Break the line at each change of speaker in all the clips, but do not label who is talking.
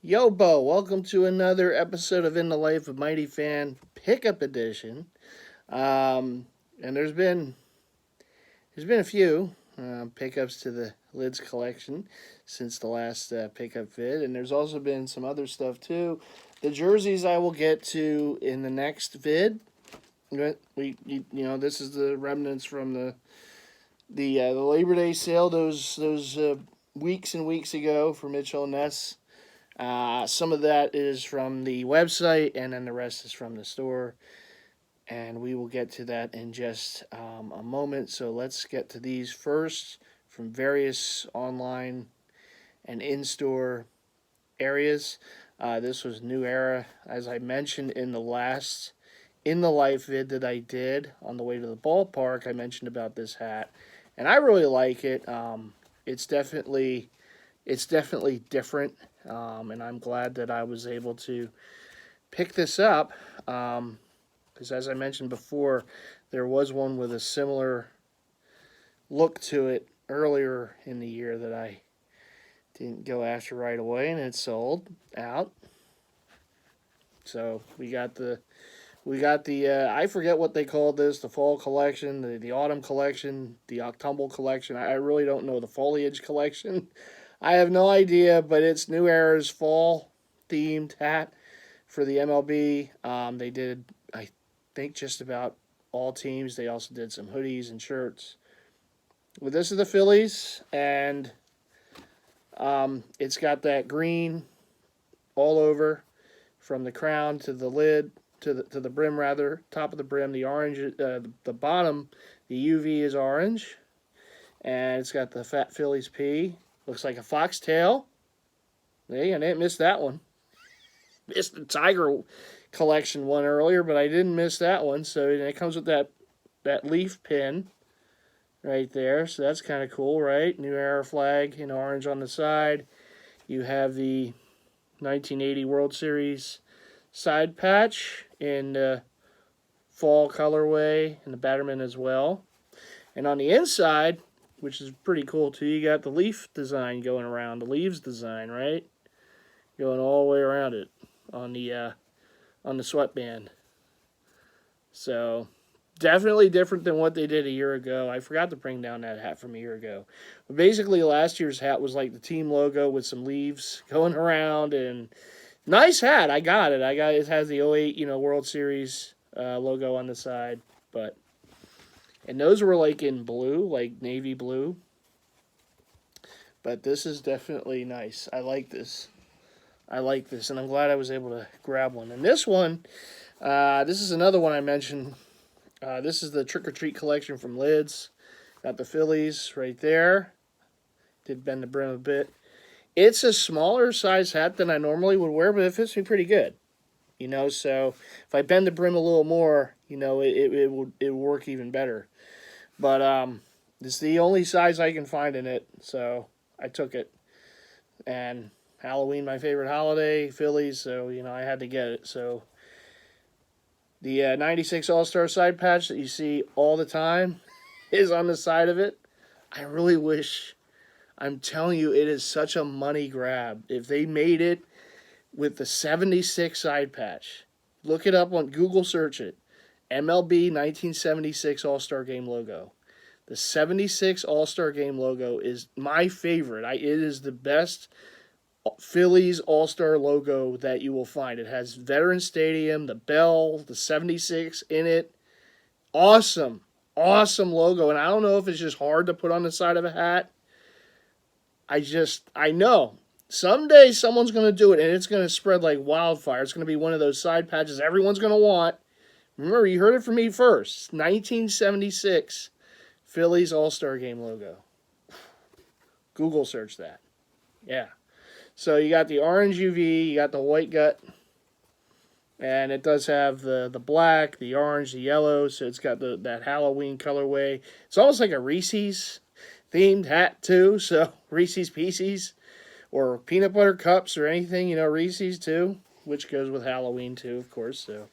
Yo, Bo, welcome to another episode of In the Life of MightyFan Pickup Edition. Um, and there's been a few pickups to the Lids collection since the last pickup vid, and there's also been some other stuff too. The jerseys I will get to in the next vid. This is the remnants from the Labor Day sale those weeks and weeks ago for Mitchell and Ness. Some of that is from the website, and then the rest is from the store. And we will get to that in just a moment. So let's get to these first from various online and in store areas. This was New Era, as I mentioned in the last In the Life vid that I did on the way to the ballpark. I mentioned about this hat, and I really like it. It's definitely it's definitely different, and I'm glad that I was able to pick this up. Because as I mentioned before, there was one with a similar look to it earlier in the year that I didn't go after right away, and it sold out. So we got the I forget what they called this, the fall collection, the autumn collection, the autumnal collection. I really don't know, the foliage collection. I have no idea, but it's New Era's fall themed hat for the MLB. They did, I think, just about all teams. They also did some hoodies and shirts. Well, this is the Phillies, and it's got that green all over, from the crown to the lid to the brim, rather, top of the brim. The orange, the bottom, the UV is orange, and it's got the Fat Phillies P. Looks like a foxtail. Hey, I didn't miss that one. Missed the Tiger collection one earlier, but I didn't miss that one. So it comes with that leaf pin right there. So that's kind of cool, right? New Era flag in orange on the side. You have the 1980 World Series side patch in fall colorway, and the Batterman as well. And on the inside, which is pretty cool too, you got the leaf design going around, the leaves design, right? Going all the way around it on the sweatband. So definitely different than what they did a year ago. I forgot to bring down that hat from a year ago. But basically, last year's hat was like the team logo with some leaves going around, and nice hat. I got it. It has the '08 World Series logo on the side, and those were like in blue, like navy blue. But this is definitely nice. I like this. And I'm glad I was able to grab one. And this one, this is another one I mentioned. This is the Trick or Treat collection from Lids. Got the Phillies right there. Did bend the brim a bit. It's a smaller size hat than I normally would wear, but it fits me pretty good. So if I bend the brim a little more, it would work even better. But it's the only size I can find in it, so I took it. And Halloween, my favorite holiday, Phillies, so I had to get it. So the '96 All-Star side patch that you see all the time is on the side of it. I really wish. I'm telling you, it is such a money grab. If they made it with the '76 side patch, look it up on Google, search it. MLB 1976 All-Star Game logo. The '76 All-Star Game logo is my favorite. It is the best Phillies All-Star logo that you will find. It has Veteran Stadium, the bell, the '76 in it. Awesome. Awesome logo. And I don't know if it's just hard to put on the side of a hat. I know. Someday someone's going to do it, and it's going to spread like wildfire. It's going to be one of those side patches everyone's going to want. Remember, you heard it from me first. 1976 Phillies All-Star Game logo. Google search that. Yeah. So you got the orange UV, you got the white gut, and it does have the black, the orange, the yellow, so it's got that Halloween colorway. It's almost like a Reese's themed hat too, so Reese's Pieces or peanut butter cups or anything, Reese's too, which goes with Halloween too, of course. So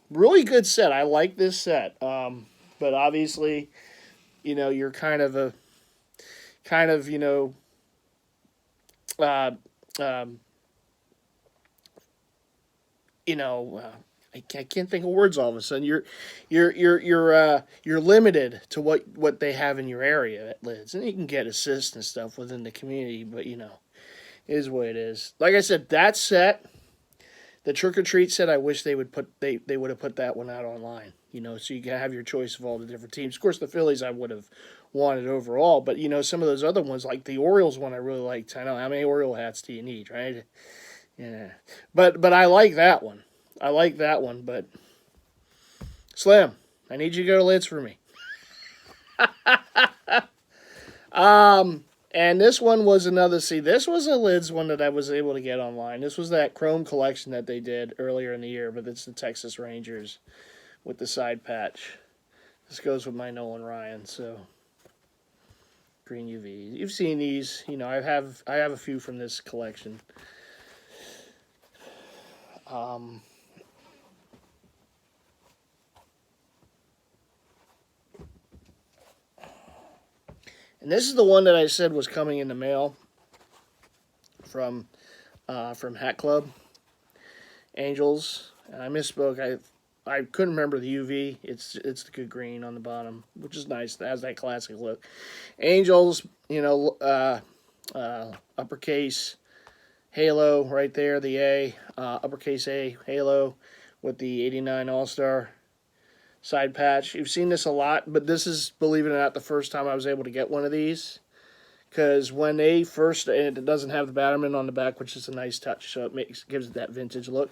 really good set. I like this set. But obviously, you're kind of uh, um, you know, I can't think of words all of a sudden. You're limited to what they have in your area at lids, and you can get assists and stuff within the community, but it is what it is. Like I said, that set, the trick or treat set, I wish they would have put that one out online. So you can have your choice of all the different teams. Of course, the Phillies I would have wanted overall, but some of those other ones, like the Orioles one, I really liked. I know how many Oriole hats do you need, right? Yeah, but I like that one. I like that one, but Slim, I need you to go to lids for me. And this one was another. See, this was a lids one that I was able to get online. This was that Chrome collection that they did earlier in the year, but it's the Texas Rangers with the side patch. This goes with my Nolan Ryan, so green UV. You've seen these. I have a few from this collection. And this is the one that I said was coming in the mail from Hat Club Angels. And I misspoke. I couldn't remember the UV. It's the good green on the bottom, which is nice. It has that classic look. Angels, uppercase halo right there, the A, uppercase A halo with the 89 All-Star side patch. You've seen this a lot, but this is, believe it or not, the first time I was able to get one of these. Because when they first, and it doesn't have the Batterman on the back, which is a nice touch, so it gives it that vintage look.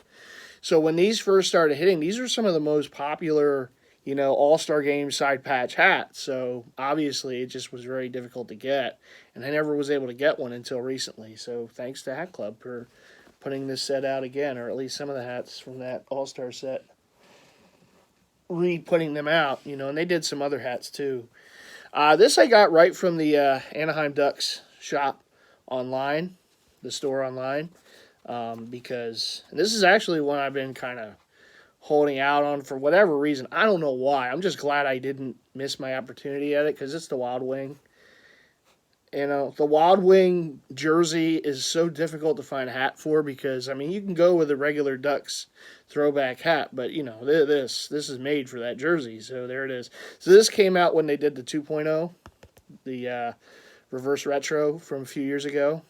So when these first started hitting, these are some of the most popular, All-Star Game side patch hats. So obviously it just was very difficult to get, and I never was able to get one until recently. So thanks to Hat Club for putting this set out again, or at least some of the hats from that All-Star set. Re-putting them out, and they did some other hats too. This I got right from the Anaheim Ducks shop online, the store online, because this is actually one I've been kind of holding out on for whatever reason. I don't know why. I'm just glad I didn't miss my opportunity at it, because it's the Wild Wing. The Wild Wing jersey is so difficult to find a hat for, because, you can go with a regular Ducks throwback hat, but, this is made for that jersey, so there it is. So this came out when they did the 2.0, the reverse retro from a few years ago.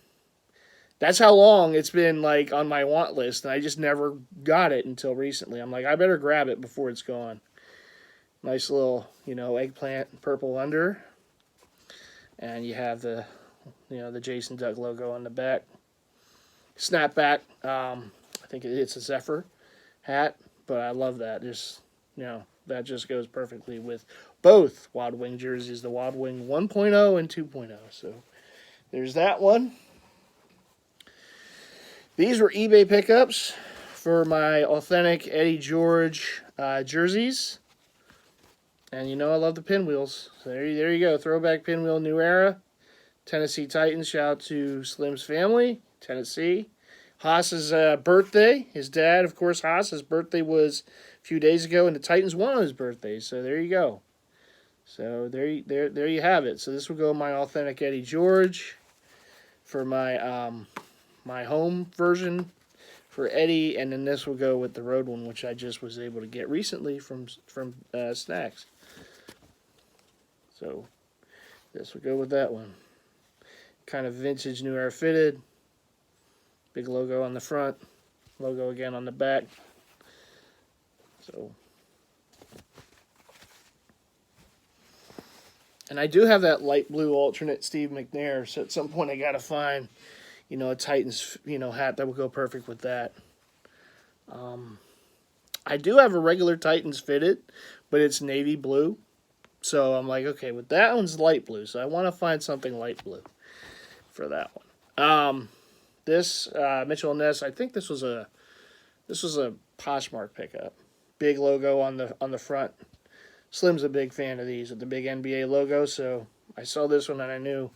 That's how long it's been, on my want list, and I just never got it until recently. I'm like, I better grab it before it's gone. Nice little, eggplant purple under. And you have the Jason Duck logo on the back. Snapback. I think it's a Zephyr hat, but I love that. That just goes perfectly with both Wild Wing jerseys, the Wild Wing 1.0 and 2.0. So there's that one. These were eBay pickups for my authentic Eddie George jerseys. And I love the pinwheels. So there you go. Throwback pinwheel, new era. Tennessee Titans. Shout out to Slim's family. Tennessee. Haas's birthday. His dad, of course, Haas. His birthday was a few days ago, and the Titans won on his birthday. So there you go. So there you have it. So this will go my authentic Eddie George for my my home version for Eddie, and then this will go with the road one, which I just was able to get recently from Snacks. So this will go with that one. Kind of vintage, new era fitted. Big logo on the front. Logo again on the back. So. And I do have that light blue alternate Steve McNair. So at some point I got to find, a Titans, hat that will go perfect with that. I do have a regular Titans fitted, but it's navy blue. So I'm like, okay, with that one's light blue, so I want to find something light blue for that one. This Mitchell & Ness, I think this was a Poshmark pickup. Big logo on the front. Slim's a big fan of these with the big NBA logo, so I saw this one and I knew,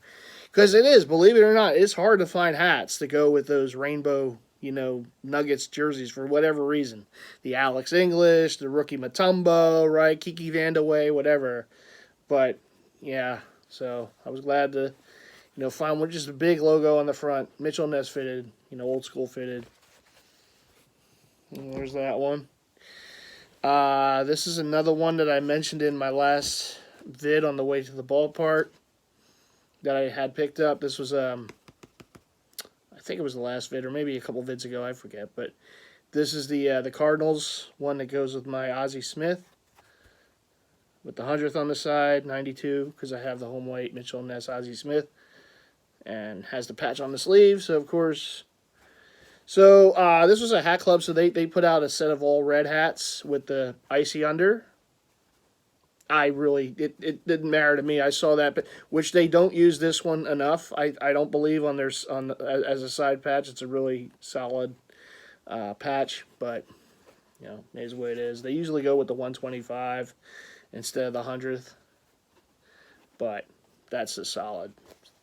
because it is, believe it or not, it's hard to find hats to go with those rainbow, Nuggets jerseys for whatever reason. The Alex English, the rookie Mutombo, right? Kiki Vandeweghe, whatever. But, yeah, so I was glad to find one just a big logo on the front. Mitchell & Ness fitted, old school fitted. And there's that one. This is another one that I mentioned in my last vid on the way to the ballpark that I had picked up. This was, I think it was the last vid, or maybe a couple vids ago, I forget. But this is the Cardinals one that goes with my Ozzie Smith, with the 100th on the side, 92, because I have the home white Mitchell & Ness Ozzie Smith, and has the patch on the sleeve, so of course. So this was a hat club, so they put out a set of all red hats with the icy under. It didn't matter to me. I saw that, but which they don't use this one enough. I don't believe as a side patch. It's a really solid patch, but it is what it is. They usually go with the 125 instead of the 100th, but that's a solid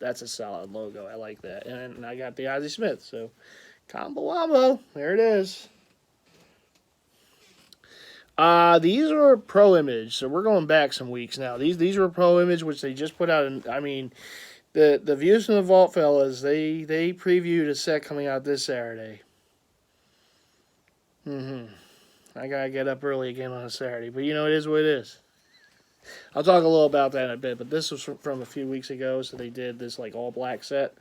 logo. I like that, and I got the Ozzie Smith, so combo wombo. There it is. These are Pro Image, so we're going back some weeks now. These are Pro Image, which they just put out. The Views from the Vault fellas, they previewed a set coming out this Saturday. I gotta get up early again on a Saturday, but it is what it is. I'll talk a little about that in a bit, but this was from a few weeks ago, so they did this like all black set.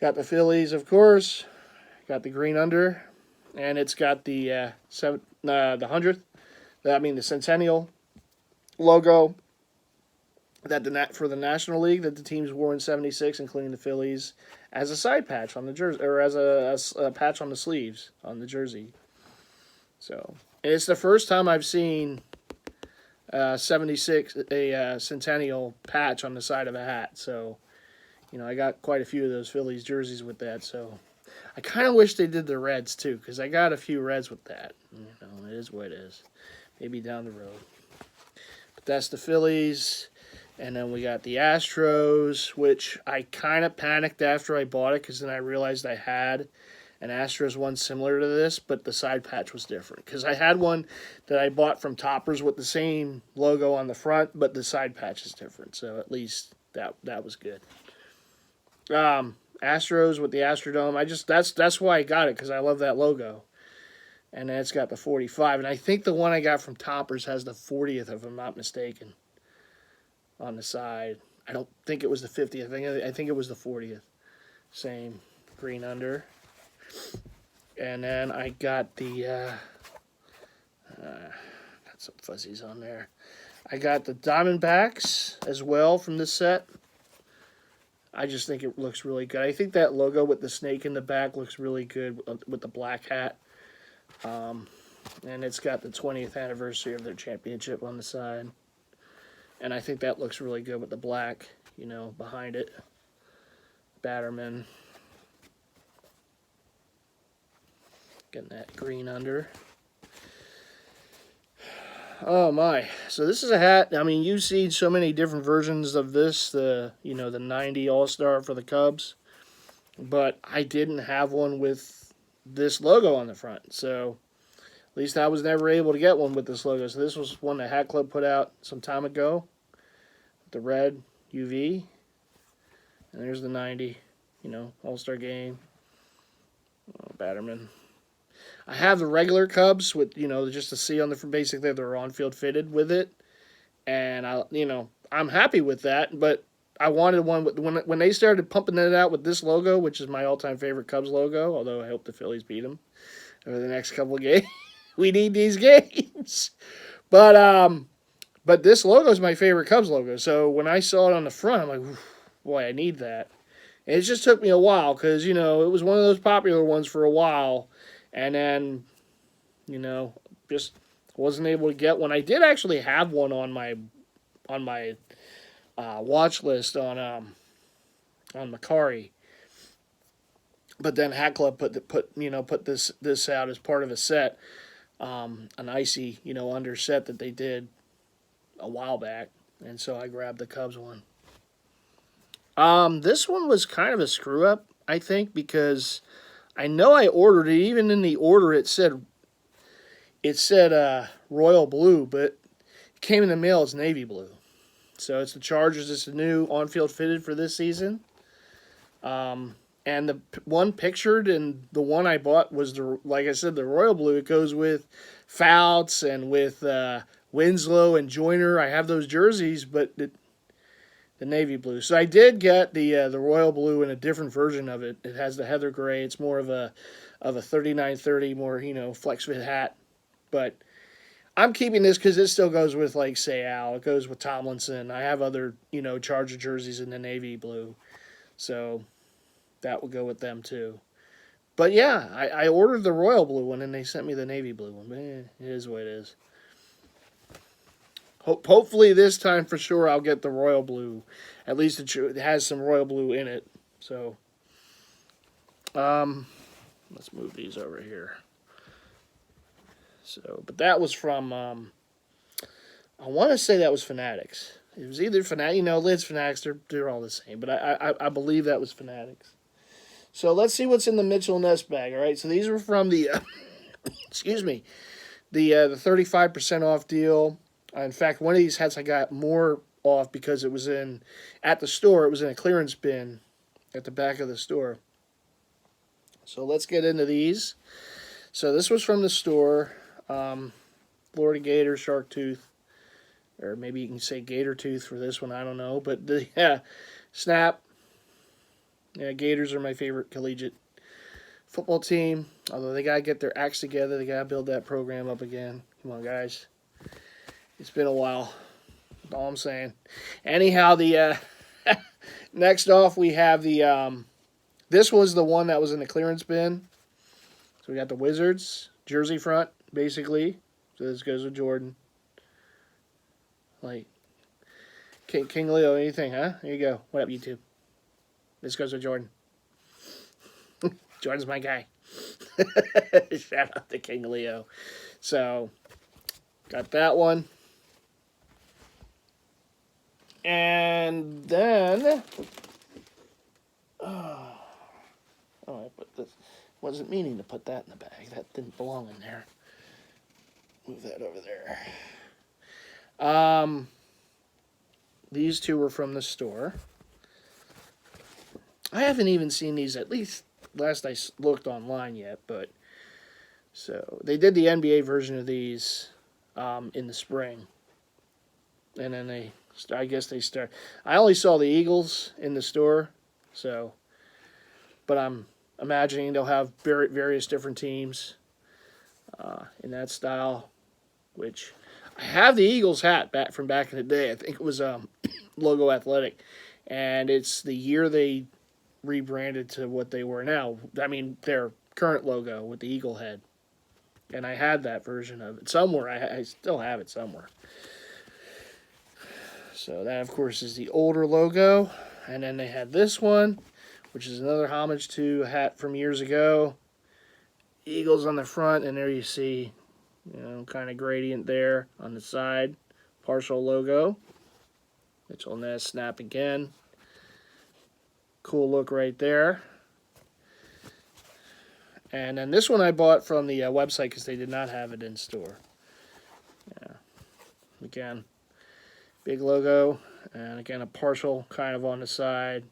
Got the Phillies, of course. Got the green under, and it's got the 100th. The Centennial logo for the National League that the teams wore in '76, including the Phillies, as a side patch on the jersey, or as a patch on the sleeves on the jersey. So, and it's the first time I've seen 76 a Centennial patch on the side of a hat. So, I got quite a few of those Phillies jerseys with that. So, I kind of wish they did the Reds too, because I got a few Reds with that. It is what it is. Maybe down the road. But that's the Phillies. And then we got the Astros, which I kind of panicked after I bought it, because then I realized I had an Astros one similar to this, but the side patch was different. Because I had one that I bought from Toppers with the same logo on the front, but the side patch is different. So at least that was good. Astros with the Astrodome. That's why I got it, because I love that logo. And then it's got the 45. And I think the one I got from Toppers has the 40th, if I'm not mistaken, on the side. I don't think it was the 50th. I think it was the 40th. Same green under. And then I got the got some fuzzies on there. I got the Diamondbacks as well from this set. I just think it looks really good. I think that logo with the snake in the back looks really good with the black hat. And it's got the 20th anniversary of their championship on the side. And I think that looks really good with the black, behind it. Batterman. Getting that green under. Oh my. So this is a hat. You've seen so many different versions of this. The 90 All-Star for the Cubs. But I didn't have one with this logo on the front. So at least I was never able to get one with this logo. So this was one the Hat Club put out some time ago. The red UV. And there's the 90, All-Star Game. Oh, Batterman. I have the regular Cubs with, just to see on the basically they're on-field fitted with it. And I'm happy with that, but I wanted one when they started pumping it out with this logo, which is my all-time favorite Cubs logo, although I hope the Phillies beat them over the next couple of games. We need these games. But this logo is my favorite Cubs logo. So when I saw it on the front, I'm like, boy, I need that. And it just took me a while because, it was one of those popular ones for a while. And then, just wasn't able to get one. I did actually have one on my watch list on Macari. But then Hat Club put this out as part of a set, an icy under set that they did a while back, and so I grabbed the Cubs one. This one was kind of a screw up, I think, because I know I ordered it. Even in the order, it said royal blue, but it came in the mail as navy blue. So it's the Chargers. It's the new on-field fitted for this season. And the one pictured and the one I bought was, like I said, the royal blue. It goes with Fouts and with Winslow and Joyner. I have those jerseys, but the navy blue. So I did get the royal blue in a different version of it. It has the heather gray. It's more of a 3930, more, flex fit hat. But I'm keeping this because it still goes with, like, say, Al. It goes with Tomlinson. I have other, Charger jerseys in the navy blue. So that will go with them too. But yeah, I ordered the royal blue one and they sent me the navy blue one. But it is what it is. Hopefully this time for sure I'll get the royal blue. At least it has some royal blue in it. So, let's move these over here. So, but that was from, I want to say that was Fanatics. It was either Fanatics, Lids, Fanatics, they're all the same. But I believe that was Fanatics. So let's see what's in the Mitchell Ness bag. All right, so these were from the, excuse me, the 35% off deal. In fact, one of these hats I got more off because it was at the store. It was in a clearance bin at the back of the store. So let's get into these. So this was from the store, Florida Gator, Shark Tooth, or maybe you can say Gator Tooth for this one. I don't know, but Snap. Yeah, Gators are my favorite collegiate football team. Although they got to get their acts together. They got to build that program up again. Come on, guys. It's been a while. That's all I'm saying. Anyhow, the next off we have the... this was the one that was in the clearance bin. So we got the Wizards jersey front, basically. So this goes with Jordan. Like, King Leo, anything, huh? Here you go. What up, YouTube? This goes with Jordan. Jordan's my guy. Shout out to King Leo. So, got that one. And then... I put this... Wasn't meaning to put that in the bag. That didn't belong in there. Move that over there. These two were from the store. I haven't even seen these, at least last I looked online yet, but so they did the NBA version of these in the spring, and then I guess they start. I only saw the Eagles in the store, so, but I'm imagining they'll have various different teams in that style, which I have the Eagles hat from back in the day. I think it was Logo Athletic, and it's the year they rebranded to what they were now. I mean, their current logo with the eagle head. And I had that version of it somewhere. I still have it somewhere. So that, of course, is the older logo. And then they had this one, which is another homage to a hat from years ago. Eagles on the front, and there you see, kind of gradient there on the side. Partial logo. Mitchell Ness, Snap again. Cool look right there. And then this one I bought from the website because they did not have it in store. Yeah. Again, big logo, and again a partial kind of on the side.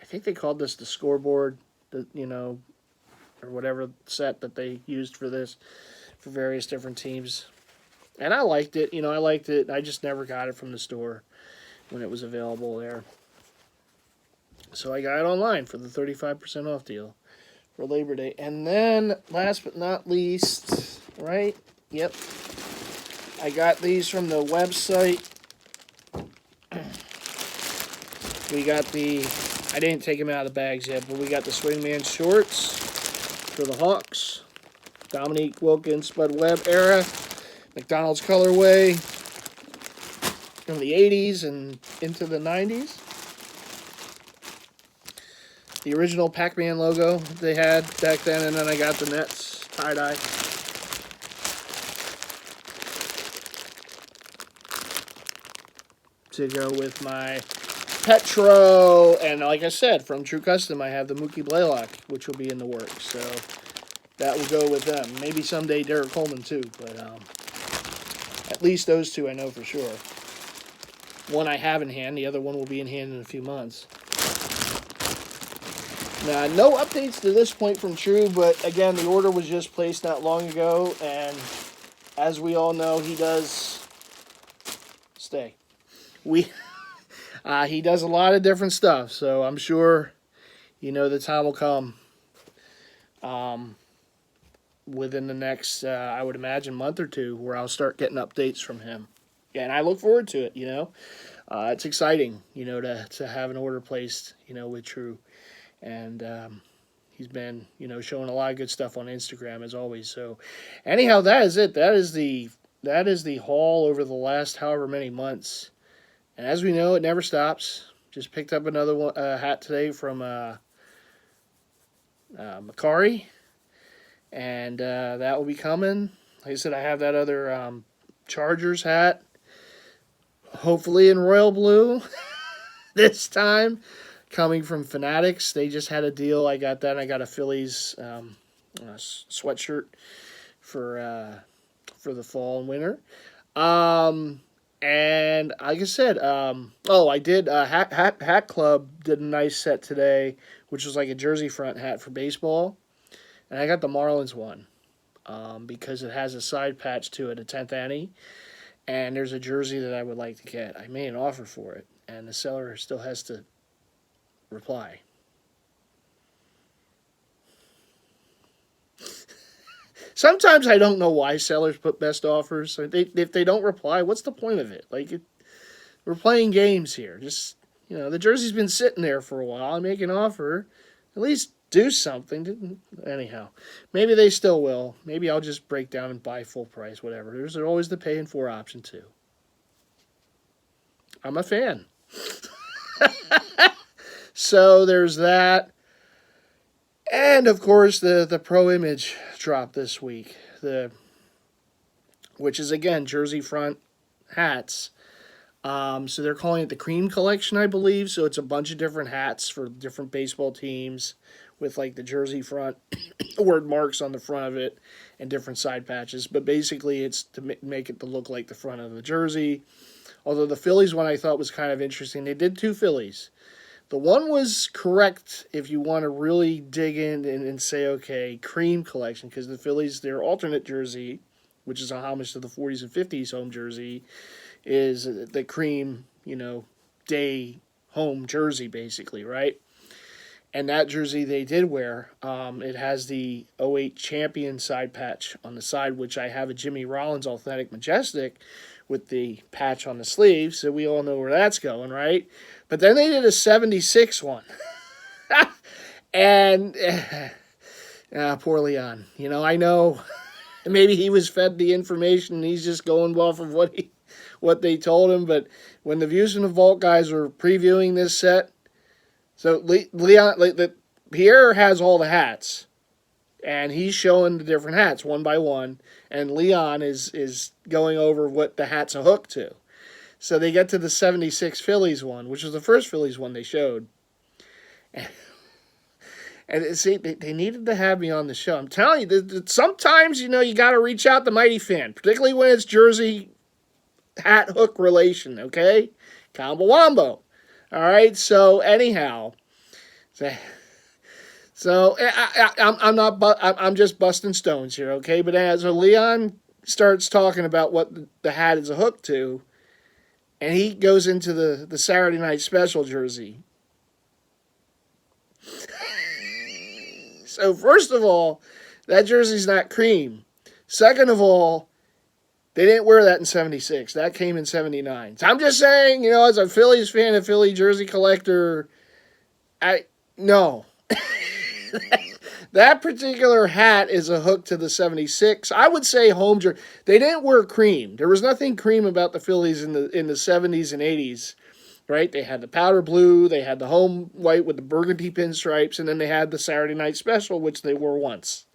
I think they called this the scoreboard, or whatever set that they used for this, for various different teams. And I liked it. I liked it. I just never got it from the store when it was available there. So I got it online for the 35% off deal for Labor Day. And then, last but not least, right? Yep. I got these from the website. We got I didn't take them out of the bags yet, but we got the Swingman shorts for the Hawks. Dominique Wilkins, Spud Webb era. McDonald's colorway from the 80s and into the 90s. The original Pac-Man logo they had back then, and then I got the Nets tie-dye. To go with my Petro, and like I said, from True Custom, I have the Mookie Blaylock, which will be in the works, so that will go with them. Maybe someday Derek Coleman too, but at least those two I know for sure. One I have in hand. The other one will be in hand in a few months. Now, no updates to this point from True, but again, the order was just placed not long ago, and as we all know, he does stay. He does a lot of different stuff, so I'm sure, the time will come within the next, I would imagine, month or two, where I'll start getting updates from him. Yeah, and I look forward to it, It's exciting, to have an order placed, with True. And he's been, showing a lot of good stuff on Instagram as always. So, anyhow, that is it. That is the haul over the last however many months. And as we know, it never stops. Just picked up another one, hat today from Macari, and that will be coming. Like I said, I have that other Chargers hat, hopefully in royal blue this time. Coming from Fanatics. They just had a deal. I got that, and I got a Phillies sweatshirt for the fall and winter. And like I said, I did Hat Club did a nice set today, which was like a jersey front hat for baseball, and I got the Marlins one because it has a side patch to it, a 10th Annie, and there's a jersey that I would like to get. I made an offer for it, and the seller still has to reply. Sometimes I don't know why sellers put best offers. If they don't reply, what's the point of it? We're playing games here. Just, the jersey's been sitting there for a while. I make an offer. At least do something. Anyhow, maybe they still will. Maybe I'll just break down and buy full price, whatever. There's always the pay in for option too. I'm a fan. So there's that. And of course the Pro Image drop this week. Which is again jersey front hats. So they're calling it the Cream Collection, I believe. So it's a bunch of different hats for different baseball teams with like the jersey front word marks on the front of it and different side patches. But basically it's to make it to look like the front of the jersey. Although the Phillies one I thought was kind of interesting. They did 2 Phillies. The one was correct if you want to really dig in and say, okay, Cream Collection, because the Phillies, their alternate jersey, which is a homage to the 40s and 50s home jersey, is the cream, day home jersey, basically, right? And that jersey they did wear. It has the '08 champion side patch on the side, which I have a Jimmy Rollins Authentic Majestic with the patch on the sleeve, so we all know where that's going, right? But then they did a 76 one. And poor Leon. I know maybe he was fed the information and he's just going off of what they told him, but when the Views from the Vault guys were previewing this set, so Leon, Pierre has all the hats, and he's showing the different hats one by one, and Leon is going over what the hat's a hook to. So they get to the 76 Phillies one, which was the first Phillies one they showed. And see, they needed to have me on the show. I'm telling you, sometimes, you got to reach out to MightyFan, particularly when it's jersey hat hook relation, okay? Combo wombo. All right, so anyhow, I'm just busting stones here, okay? But as Leon starts talking about what the hat is a hook to, and he goes into the Saturday Night Special jersey. So first of all, that jersey's not cream. Second of all, they didn't wear that in 76. That came in 79. So I'm just saying, as a Phillies fan, a Philly jersey collector, no. That particular hat is a hook to the 76. I would say home jersey. They didn't wear cream. There was nothing cream about the Phillies in the 70s and 80s, right? They had the powder blue, they had the home white with the burgundy pinstripes, and then they had the Saturday Night Special, which they wore once.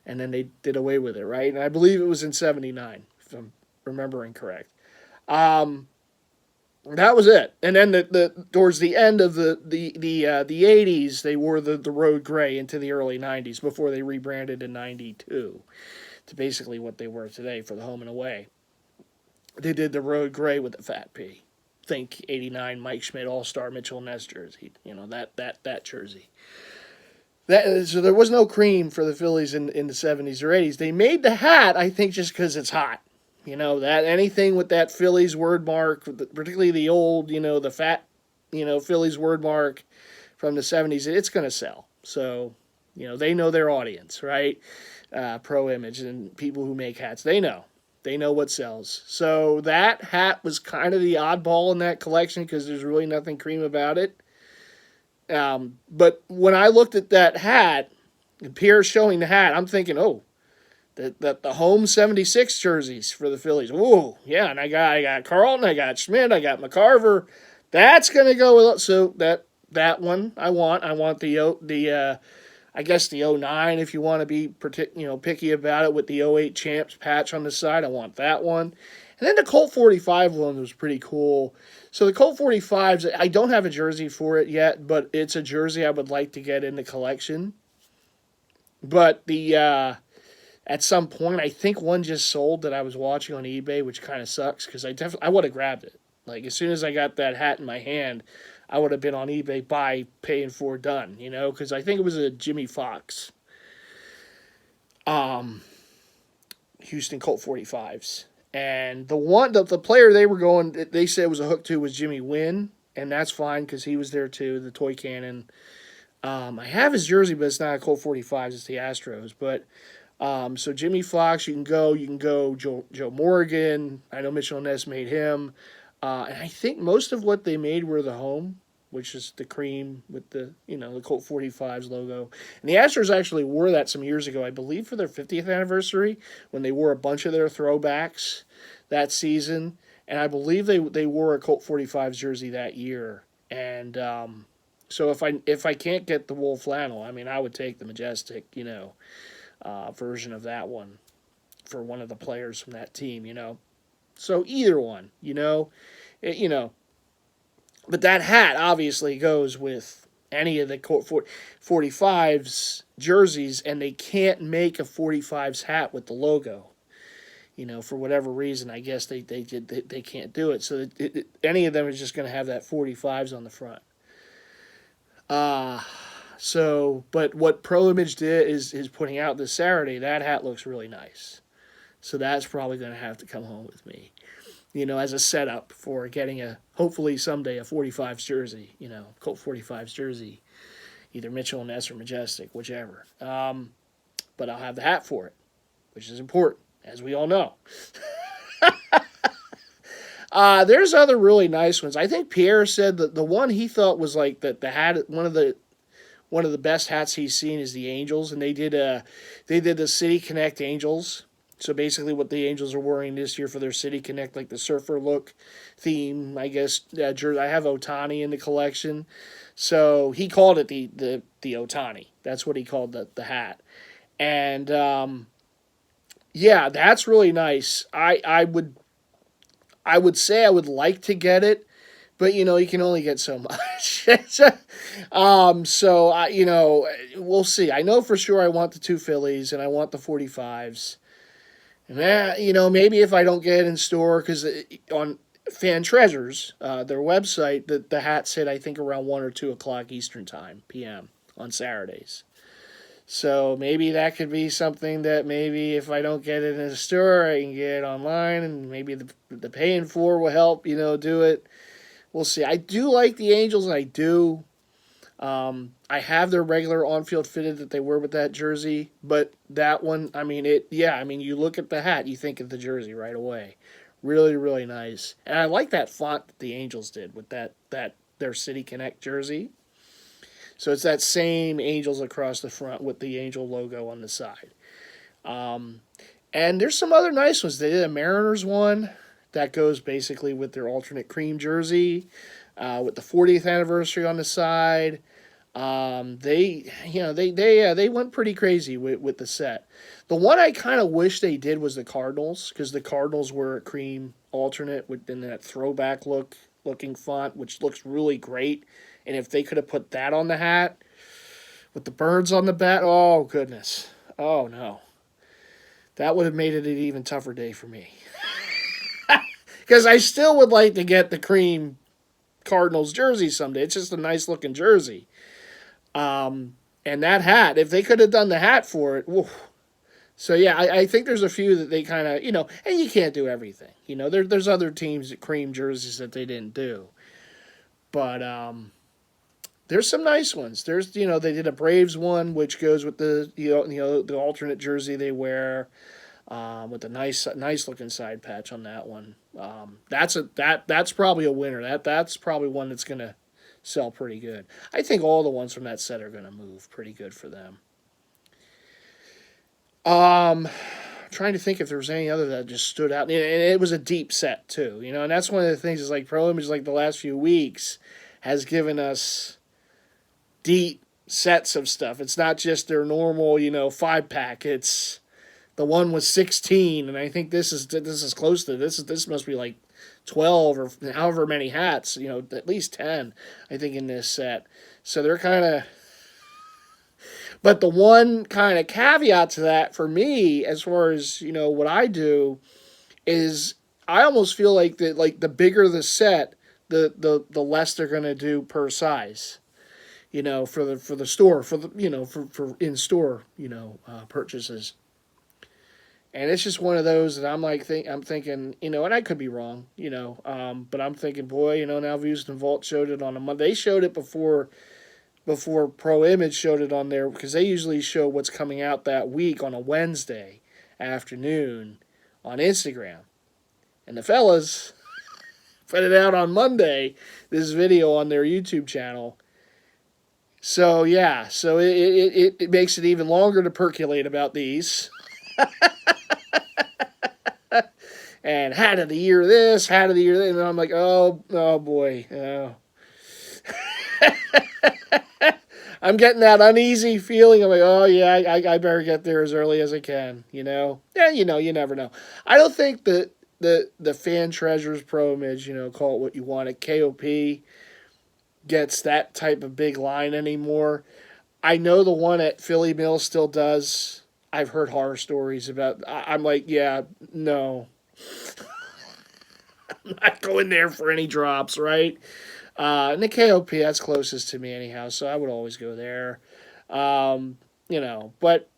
And then they did away with it, right? And I believe it was in 79, if I'm remembering correct. That was it. And then towards the end of the 80s, they wore the road gray into the early 90s before they rebranded in 92 to basically what they were today for the home and away. They did the road gray with the fat P. think '89 Mike Schmidt All-Star Mitchell Ness jersey. That jersey. So there was no cream for the Phillies in the '70s or '80s. They made the hat, I think, just because it's hot. That anything with that Phillies word mark, particularly the old, the fat, Phillies word mark from the '70s, it's going to sell. So, they know their audience, right? Pro Image and people who make hats, they know. They know what sells. So that hat was kind of the oddball in that collection because there's really nothing cream about it. But when I looked at that hat, and Pierre showing the hat, I'm thinking, oh, the home '76 jerseys for the Phillies. Ooh, yeah, and I got Carlton, I got Schmidt, I got McCarver. That's gonna go with so that one I want. I want the I guess the '09 if you want to be picky about it with the '08 champs patch on the side. I want that one. And then the Colt 45 one was pretty cool. So the Colt 45s, I don't have a jersey for it yet, but it's a jersey I would like to get in the collection. But at some point, I think one just sold that I was watching on eBay, which kind of sucks because I would have grabbed it. Like as soon as I got that hat in my hand, I would have been on eBay, paying for, done. Because I think it was a Jimmy Fox, Houston Colt 45s. And the player they were going, they said it was a hook to was Jimmy Wynn, and that's fine because he was there too, the toy cannon. I have his jersey, but it's not a Colt 45s, it's the Astros. But so Jimmy Fox, you can go Joe Morgan. I know Mitchell Ness made him, and I think most of what they made were the home, which is the cream with the the Colt 45s logo. And the Astros actually wore that some years ago, I believe, for their 50th anniversary when they wore a bunch of their throwbacks that season. And I believe they wore a Colt 45s jersey that year. And so if I can't get the wool flannel, I mean I would take the Majestic, version of that one for one of the players from that team. So either one, But that hat obviously goes with any of the 45s jerseys, and they can't make a 45s hat with the logo. For whatever reason, I guess they can't do it. So any of them is just going to have that 45s on the front. But what Pro Image did is putting out this Saturday, that hat looks really nice. So that's probably going to have to come home with me. As a setup for getting hopefully someday a 45s jersey, Colt 45s jersey, either Mitchell and Ness or Majestic, whichever. But I'll have the hat for it, which is important, as we all know. There's other really nice ones. I think Pierre said that the one he thought was like the hat, one of the best hats he's seen is the Angels, and they did the City Connect Angels. So basically what the Angels are wearing this year for their City Connect, like the surfer look theme, I guess, jersey. I have Ohtani in the collection. So he called it the Ohtani. That's what he called the hat. And, yeah, that's really nice. I would say I would like to get it, but, you can only get so much. So, we'll see. I know for sure I want the two Phillies, and I want the 45s. And maybe if I don't get it in store, because on Fan Treasures, their website, the hat said I think around 1 or 2 o'clock Eastern Time, p.m. on Saturdays. So maybe that could be something that maybe if I don't get it in the store, I can get it online, and maybe the paying for will help, do it. We'll see. I do like the Angels, and I do. I have their regular on-field fitted that they wear with that jersey, but that one, you look at the hat, you think of the jersey right away. Really, really nice. And I like that font that the Angels did with that their City Connect jersey. So it's that same Angels across the front with the Angel logo on the side. And there's some other nice ones. They did a Mariners one that goes basically with their alternate cream jersey, with the 40th anniversary on the side. They went pretty crazy with the set. The one I kind of wish they did was the Cardinals, because the Cardinals were a cream alternate within that throwback looking font, which looks really great. And if they could have put that on the hat with the birds on the bat, oh goodness, oh no, that would have made it an even tougher day for me. Because I still would like to get the cream Cardinals jersey someday. It's just a nice looking jersey. And that hat, if they could have done the hat for it, woof. So yeah, I think there's a few that they kind of, and you can't do everything. There's other teams that cream jerseys that they didn't do. But there's some nice ones. There's, they did a Braves one, which goes with the, the alternate jersey they wear, with a nice looking side patch on that one. That's probably a winner. That's probably one that's gonna sell pretty good. I think all the ones from that set are gonna move pretty good for them. Trying to think if there was any other that just stood out, and it was a deep set too. And that's one of the things is like Pro Image, like the last few weeks, has given us deep sets of stuff. It's not just their normal, 5-pack. It's the one was 16, and I think this is close to this. This must be like 12 or however many hats. At least 10, I think, in this set. So they're kind of. But the one kind of caveat to that for me, as far as what I do, is I almost feel like the bigger the set, the less they're gonna do per size. For the store, for in store, purchases. And it's just one of those that I'm thinking, and I could be wrong, but I'm thinking, boy, now Views and Vault showed it on a Monday. They showed it before Pro Image showed it on there, because they usually show what's coming out that week on a Wednesday afternoon on Instagram. And the fellas put it out on Monday, this video on their YouTube channel. So yeah, so it makes it even longer to percolate about these. And hat of the year this, hat of the year that, and I'm like, oh boy, oh. I'm getting that uneasy feeling. I'm like, oh yeah, I better get there as early as I can. Yeah, you never know. I don't think that the Fan Treasures Pro Image, call it what you want, at KOP gets that type of big line anymore. I know the one at Philly Mill still does. I've heard horror stories about. I'm like, yeah, no. I'm not going there for any drops, right? And the KOP, that's closest to me anyhow, so I would always go there. But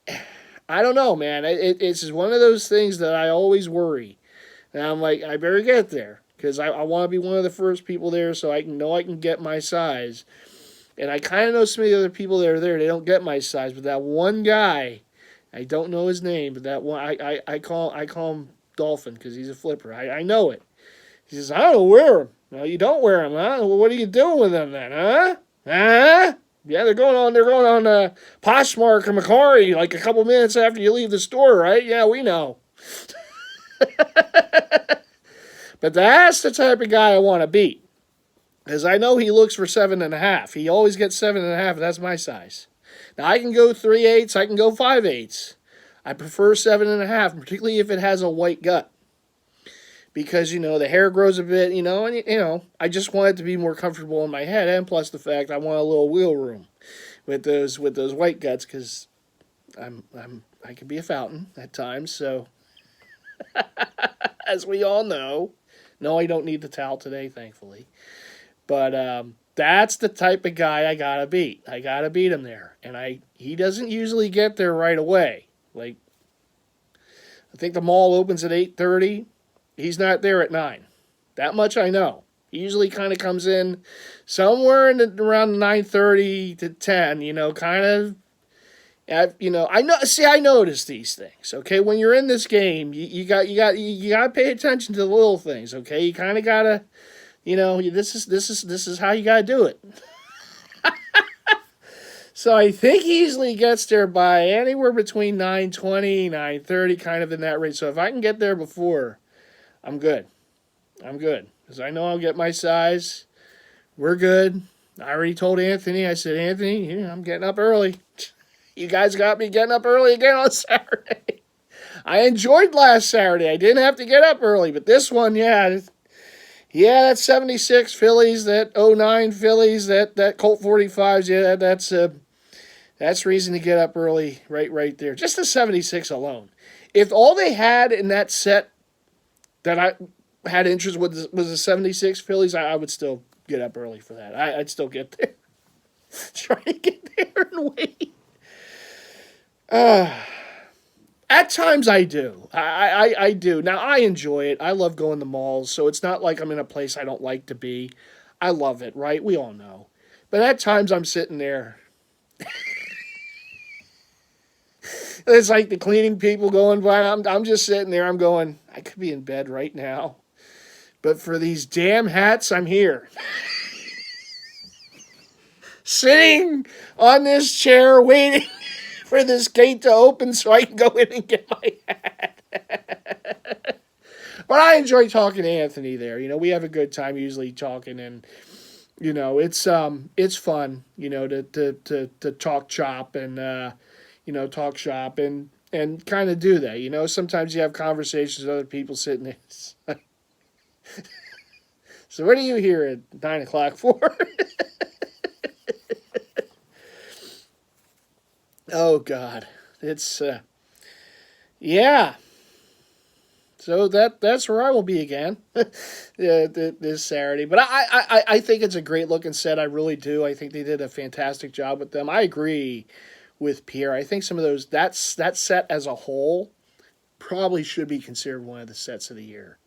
I don't know, man. It's just one of those things that I always worry. And I'm like, I better get there, because I want to be one of the first people there so I can get my size. And I kind of know some of the other people that are there, they don't get my size, but that one guy, I don't know his name, but that one, I call him Dolphin, because he's a flipper. I know it. He says, I don't wear them. No, you don't wear them, huh? Well, what are you doing with them then, huh? Huh? Yeah, they're going on Poshmark or Macari like a couple minutes after you leave the store, right? Yeah, we know. But that's the type of guy I want to beat. Because I know he looks for 7.5. He always gets 7.5, and that's my size. Now, I can go 3/8, I can go 5/8. I prefer 7.5, particularly if it has a white gut. Because, the hair grows a bit, and, I just want it to be more comfortable in my head. And plus the fact I want a little wheel room with those white guts, because I can be a fountain at times, so as we all know. No, I don't need the towel today, thankfully. But that's the type of guy I gotta beat. I gotta beat him there. And he doesn't usually get there right away. Like, I think the mall opens at 8:30. He's not there at 9. That much I know. He usually kind of comes in somewhere around 9:30 to 10, kind of. I notice these things, okay? When you're in this game, you got to pay attention to the little things, okay? You kind of got to, this is how you got to do it. So I think he easily gets there by anywhere between 9:20, 9:30, kind of in that range. So if I can get there before, I'm good. Because I know I'll get my size. We're good. I already told Anthony. I said, Anthony, I'm getting up early. You guys got me getting up early again on Saturday. I enjoyed last Saturday. I didn't have to get up early. But this one, yeah, that 76 Phillies, that 09 Phillies, that Colt 45s, yeah, that's reason to get up early right there. Just the 76 alone. If all they had in that set that had interest with was the 76 Phillies, I would still get up early for that. I'd still get there. Try to get there and wait. At times I do. I do. Now, I enjoy it. I love going to malls, so it's not like I'm in a place I don't like to be. I love it, right? We all know. But at times I'm sitting there. It's like the cleaning people going by. I'm just sitting there. I'm going, I could be in bed right now. But for these damn hats, I'm here. Sitting on this chair waiting for this gate to open so I can go in and get my hat. But I enjoy talking to Anthony there. You know, we have a good time usually talking, and you know, it's fun, you know, to talk chop and you know, talk shop and kind of do that. You know, sometimes you have conversations with other people sitting there. So what are you here at 9 o'clock for? Oh God, it's yeah. So that's where I will be again, yeah, this Saturday. But I think it's a great looking set. I really do. I think they did a fantastic job with them. I agree with Pierre. I think some of those that set as a whole probably should be considered one of the sets of the year.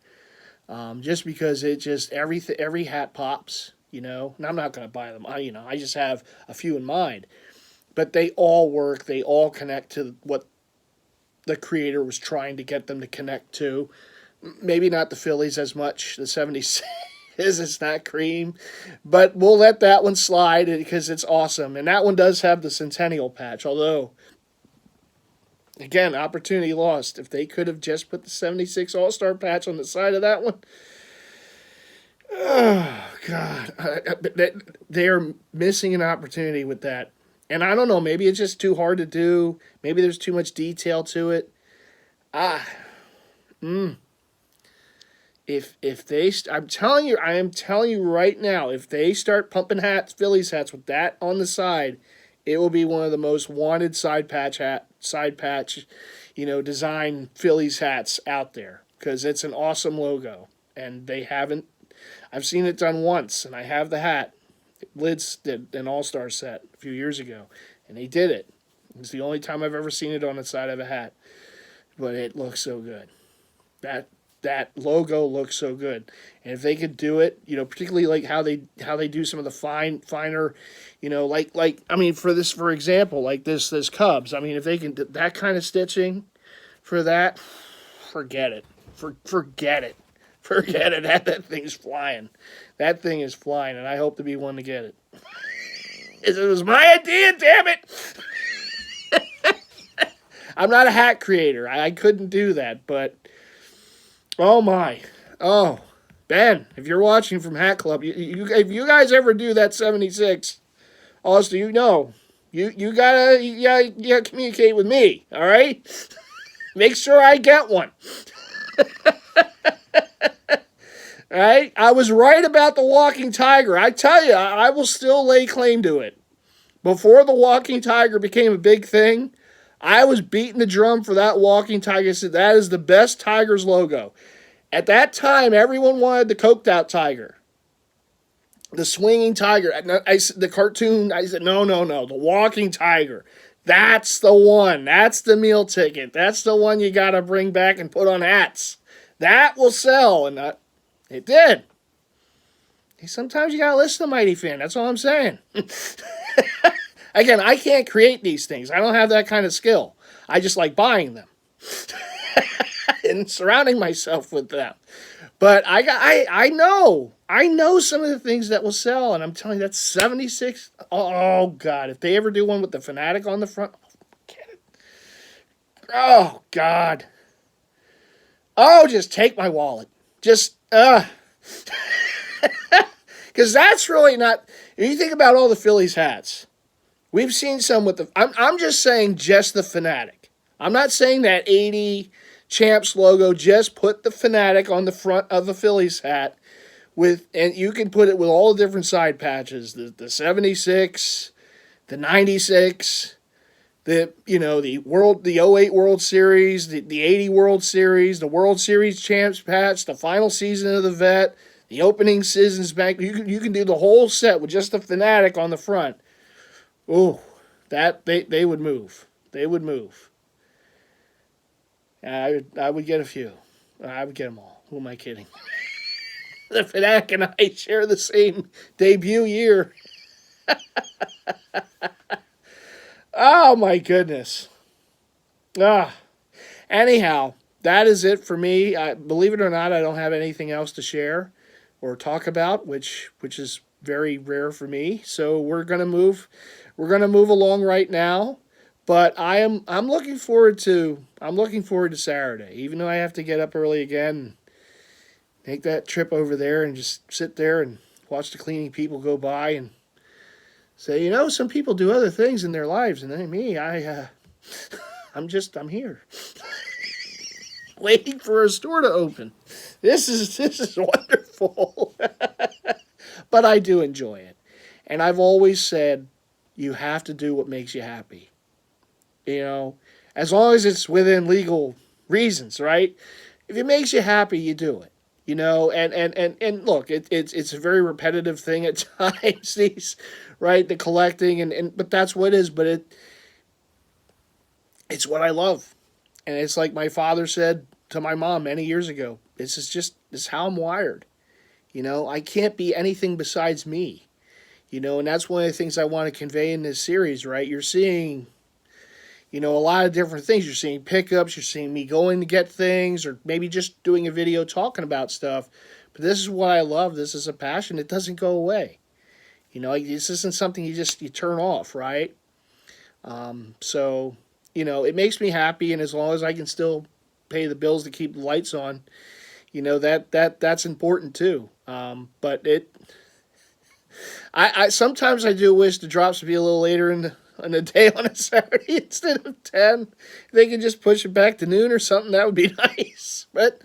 Just because it just every hat pops, you know. And I'm not going to buy them. I just have a few in mind. But they all work. They all connect to what the creator was trying to get them to connect to. Maybe not the Phillies as much. The 76 it's not cream. But we'll let that one slide because it's awesome. And that one does have the Centennial patch. Although, again, opportunity lost. If they could have just put the 76 All-Star patch on the side of that one. Oh, God. They're missing an opportunity with that. And I don't know, maybe it's just too hard to do. Maybe there's too much detail to it. If they, I am telling you right now, if they start pumping Phillies hats with that on the side, it will be one of the most wanted side patch, you know, design Phillies hats out there because it's an awesome logo, and they haven't. I've seen it done once, and I have the hat. Lids did an All-Star set a few years ago, and they did it. It's the only time I've ever seen it on the side of a hat, but it looks so good. That logo looks so good, and if they could do it, you know, particularly like how they do some of the finer, you know, like I mean, for example, like this Cubs. I mean, if they can do that kind of stitching for that, forget it. Forget it. Forget it. That thing's flying. That thing is flying, and I hope to be one to get it. It was my idea, damn it! I'm not a hat creator. I couldn't do that, but oh my. Oh, Ben, if you're watching from Hat Club, if you guys ever do that 76, also, you know, you gotta communicate with me, all right? Make sure I get one. Right? I was right about the walking tiger. I tell you, I will still lay claim to it. Before the walking tiger became a big thing, I was beating the drum for that walking tiger. I said, that is the best Tigers logo. At that time, everyone wanted the coked out tiger. The swinging tiger. The cartoon, I said, no. The walking tiger. That's the one. That's the meal ticket. That's the one you got to bring back and put on hats. That will sell. And it did. Sometimes you gotta listen to MightyFan. That's all I'm saying. Again, I can't create these things. I don't have that kind of skill. I just like buying them and surrounding myself with them. But I know some of the things that will sell, and I'm telling you, that's 76. Oh God, if they ever do one with the Fanatic on the front, get it. Oh God. Oh, just take my wallet. Just because that's really not. If you think about all the Phillies hats, we've seen some with the. I'm just saying just the Fanatic. I'm not saying that 80 Champs logo. Just put the Fanatic on the front of the Phillies hat and you can put it with all the different side patches. The 76, the 96, the '08 World Series, the '80 World Series, the World Series champs patch, the final season of the vet, the opening season's bank. You can do the whole set with just the Fanatic on the front. Oh, that they would move. They would move. I would get a few. I would get them all. Who am I kidding? The Fanatic and I share the same debut year. Oh my goodness. Ah. Anyhow, that is it for me. Believe it or not, I don't have anything else to share or talk about, which is very rare for me. So we're gonna move. We're gonna move along right now. But I'm looking forward to Saturday, even though I have to get up early again, make that trip over there, and just sit there and watch the cleaning people go by and say, some people do other things in their lives, and then me, I'm here, waiting for a store to open. This is wonderful, but I do enjoy it, and I've always said, you have to do what makes you happy. As long as it's within legal reasons, right? If it makes you happy, you do it. And look, it's a very repetitive thing at times. Right, the collecting but that's what it is. But it's what I love, and it's like my father said to my mom many years ago. This is how I'm wired. I can't be anything besides me. And that's one of the things I want to convey in this series. Right, you're seeing. A lot of different things. You're seeing pickups. You're seeing me going to get things, or maybe just doing a video talking about stuff. But this is what I love. This is a passion. It doesn't go away. This isn't something you turn off, right? So, it makes me happy, and as long as I can still pay the bills to keep the lights on, that's important too. But I sometimes I do wish the drops would be a little later in the day on a Saturday instead of 10. They could just push it back to noon or something. That would be nice. But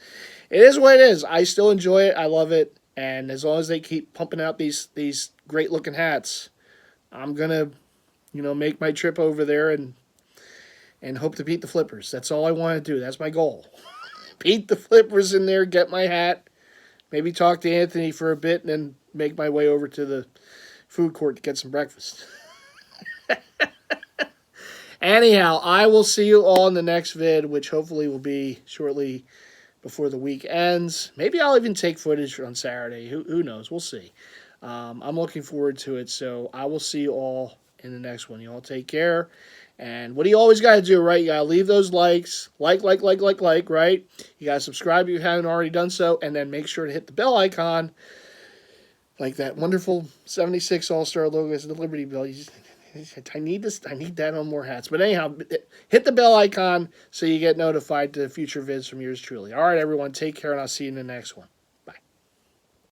it is what it is. I still enjoy it. I love it. And as long as they keep pumping out these great looking hats, I'm gonna, make my trip over there and hope to beat the flippers. That's all I want to do. That's my goal. Beat the flippers in there, get my hat, maybe talk to Anthony for a bit, and then make my way over to the food court to get some breakfast. Anyhow, I will see you all in the next vid, which hopefully will be shortly before the week ends. Maybe I'll even take footage on Saturday. Who knows? We'll see. I'm looking forward to it. So I will see you all in the next one. You all take care. And what do you always got to do, right? You got to leave those likes. Like, right? You got to subscribe if you haven't already done so. And then make sure to hit the bell icon. Like that wonderful 76 All-Star logo is the Liberty Bell. I need this. I need that on more hats. But anyhow, hit the bell icon so you get notified to future vids from yours truly. All right, everyone. Take care, and I'll see you in the next one.